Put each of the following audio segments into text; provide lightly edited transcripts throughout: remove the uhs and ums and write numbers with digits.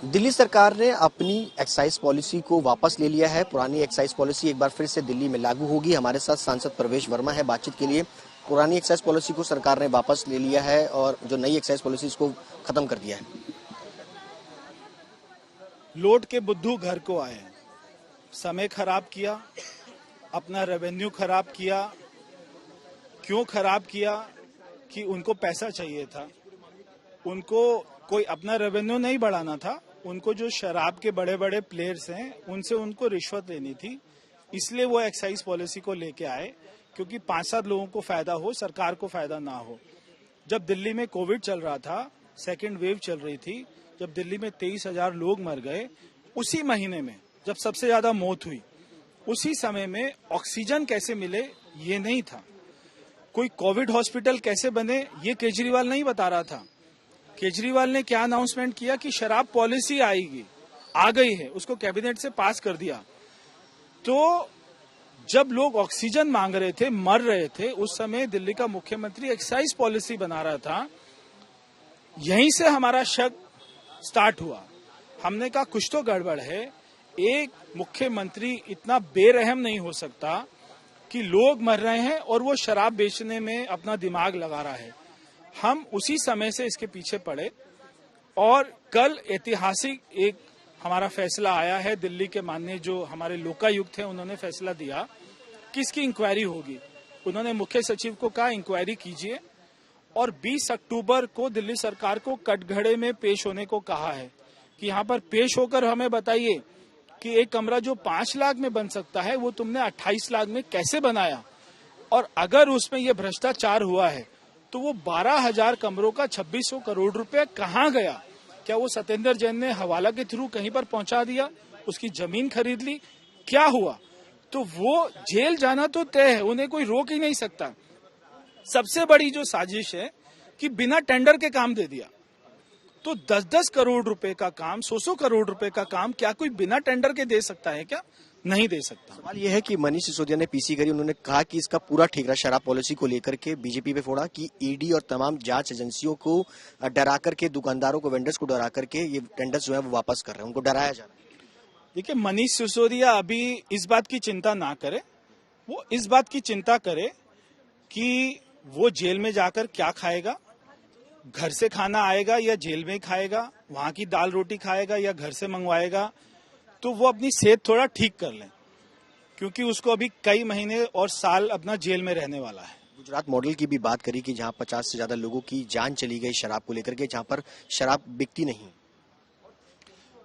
दिल्ली सरकार ने अपनी एक्साइज पॉलिसी को वापस ले लिया है। पुरानी एक्साइज पॉलिसी एक बार फिर से दिल्ली में लागू होगी। हमारे साथ सांसद प्रवेश वर्मा है बातचीत के लिए। पुरानी एक्साइज पॉलिसी को सरकार ने वापस ले लिया है और जो नई एक्साइज पॉलिसी इसको खत्म कर दिया है। लौट के बुद्धू घर को आए, समय खराब किया, अपना रेवेन्यू खराब किया। क्यों खराब किया? कि उनको पैसा चाहिए था, उनको कोई अपना रेवेन्यू नहीं बढ़ाना था, उनको जो शराब के बड़े बड़े प्लेयर्स हैं उनसे उनको रिश्वत लेनी थी। इसलिए वो एक्साइज पॉलिसी को लेके आए, क्योंकि 5-7 लोगों को फायदा हो, सरकार को फायदा ना हो। जब दिल्ली में कोविड चल रहा था, सेकेंड वेव चल रही थी, जब दिल्ली में 23,000 लोग मर गए, उसी महीने में जब सबसे ज्यादा मौत हुई, उसी समय में ऑक्सीजन कैसे मिले ये नहीं था, कोई कोविड हॉस्पिटल कैसे बने ये केजरीवाल नहीं बता रहा था। केजरीवाल ने क्या अनाउंसमेंट किया कि शराब पॉलिसी आएगी, आ गई है, उसको कैबिनेट से पास कर दिया। तो जब लोग ऑक्सीजन मांग रहे थे, मर रहे थे, उस समय दिल्ली का मुख्यमंत्री एक्साइज पॉलिसी बना रहा था। यहीं से हमारा शक स्टार्ट हुआ। हमने कहा कुछ तो गड़बड़ है। एक मुख्यमंत्री इतना बेरहम नहीं हो सकता कि लोग मर रहे हैं और वो शराब बेचने में अपना दिमाग लगा रहा है। हम उसी समय से इसके पीछे पड़े और कल ऐतिहासिक एक हमारा फैसला आया है। दिल्ली के माननीय जो हमारे लोकायुक्त हैं उन्होंने फैसला दिया कि इसकी इंक्वायरी होगी। उन्होंने मुख्य सचिव को कहा इंक्वायरी कीजिए और 20 अक्टूबर को दिल्ली सरकार को कटघरे में पेश होने को कहा है कि यहाँ पर पेश होकर हमें बताइए कि एक कमरा जो 5 लाख में बन सकता है वो तुमने 28 लाख में कैसे बनाया, और अगर उसमें ये भ्रष्टाचार हुआ है तो वो 12,000 कमरों का 2600 करोड़ रुपए कहाँ गया? क्या वो सत्येंद्र जैन ने हवाला के थ्रू कहीं पर पहुंचा दिया, उसकी जमीन खरीद ली, क्या हुआ? तो वो जेल जाना तो तय है, उन्हें कोई रोक ही नहीं सकता। सबसे बड़ी जो साजिश है कि बिना टेंडर के काम दे दिया। तो 10-10 करोड़ रुपए का काम, 100-100 करोड़ रुपए का काम क्या कोई बिना टेंडर के दे सकता है? क्या नहीं दे सकता। सवाल यह है कि मनीष सिसोदिया ने पीसी करी। उन्होंने कहा कि इसका पूरा ठेका शराब पॉलिसी को लेकर के बीजेपी पे फोड़ा कि ईडी और तमाम जांच एजेंसियों को डरा करके, दुकानदारों को, वेंडर्स को डरा करके ये टेंडर्स जो है वो वापस कर रहे हैं, उनको डराया जा रहा है। देखिए, मनीष सिसोदिया अभी इस बात की चिंता ना करे, वो इस बात की चिंता करे कि वो जेल में जाकर क्या खाएगा, घर से खाना आएगा या जेल में खाएगा, वहां की दाल रोटी खाएगा या घर से मंगवाएगा। तो वो अपनी सेहत थोड़ा ठीक कर लें, क्योंकि उसको अभी कई महीने और साल अपना जेल में रहने वाला है। गुजरात मॉडल की भी बात करी कि जहां 50 से ज्यादा लोगों की जान चली गई शराब को लेकर के, जहां पर शराब बिकती नहीं।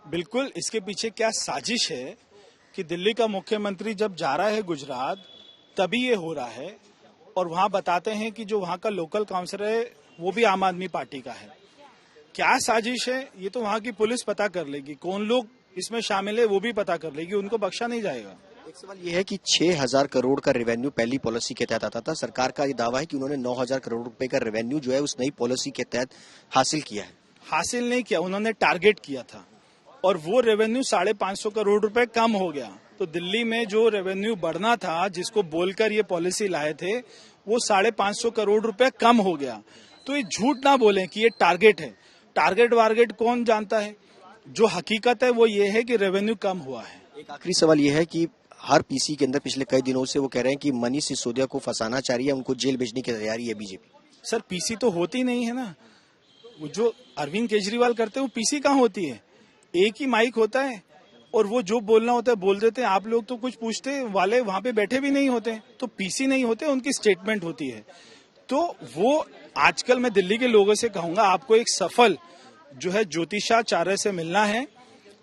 बिल्कुल, इसके पीछे क्या साजिश है कि दिल्ली का मुख्यमंत्री जब जा रहा है गुजरात तभी ये हो रहा है, और वहां बताते हैं कि जो वहां का लोकल काउंसिलर है वो भी आम आदमी पार्टी का है। क्या साजिश है ये तो वहां की पुलिस पता कर लेगी, कौन लोग इसमें शामिल है वो भी पता कर लेगी, उनको बख्शा नहीं जाएगा। एक सवाल यह है कि 6,000 करोड़ का रेवेन्यू पहली पॉलिसी के तहत आता था। सरकार का ये दावा है कि उन्होंने 9,000 करोड़ रुपए का रेवेन्यू जो है उस नई पॉलिसी के तहत हासिल किया है। हासिल नहीं किया, उन्होंने टारगेट किया था और वो रेवेन्यू 550 करोड़ रुपए कम हो गया। तो दिल्ली में जो रेवेन्यू बढ़ना था, जिसको बोलकर ये पॉलिसी लाए थे, वो 550 करोड़ रुपए कम हो गया। तो ये झूठ ना बोलें कि ये टारगेट है। टारगेट वारगेट कौन जानता है? जो हकीकत है वो ये है कि रेवेन्यू कम हुआ है। एक आखिरी सवाल ये है कि हर पीसी के अंदर पिछले कई दिनों से वो कह रहे हैं कि मनीष सिसोदिया को फंसाना चाह रही है, उनको जेल भेजने की तैयारी है बीजेपी। सर, पीसी तो होती नहीं है ना। वो जो अरविंद केजरीवाल करते हैं वो पीसी कहाँ होती है? एक ही माइक होता है और वो जो बोलना होता है बोल देते हैं। आप लोग तो कुछ पूछते वाले वहां पे बैठे भी नहीं होते, तो पीसी नहीं होते, उनकी स्टेटमेंट होती है। तो वो आजकल मैं दिल्ली के लोगों से कहूंगा, आपको एक सफल जो है ज्योतिषाचार्य से मिलना है,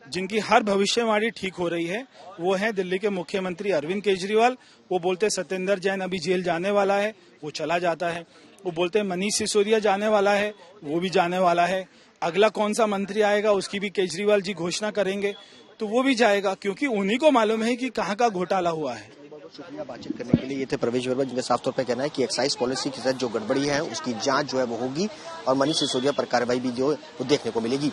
जिनकी हर भविष्यवाणी ठीक हो रही है। वो है दिल्ली के मुख्यमंत्री अरविंद केजरीवाल। वो बोलते सत्येंद्र जैन अभी जेल जाने वाला है, वो चला जाता है। वो बोलते मनीष सिसोदिया जाने वाला है, वो भी जाने वाला है। अगला कौन सा मंत्री आएगा उसकी भी केजरीवाल जी घोषणा करेंगे, तो वो भी जाएगा, क्योंकि उन्हीं को मालूम है कि कहाँ का घोटाला हुआ है। शुक्रिया बातचीत करने के लिए। ये थे प्रवेश वर्मा, जिनका साफ तौर पर कहना है कि एक्साइज पॉलिसी के तहत जो गड़बड़ी है उसकी जांच जो है वो होगी और मनीष सिसोदिया पर कार्रवाई भी जो है वो देखने को मिलेगी।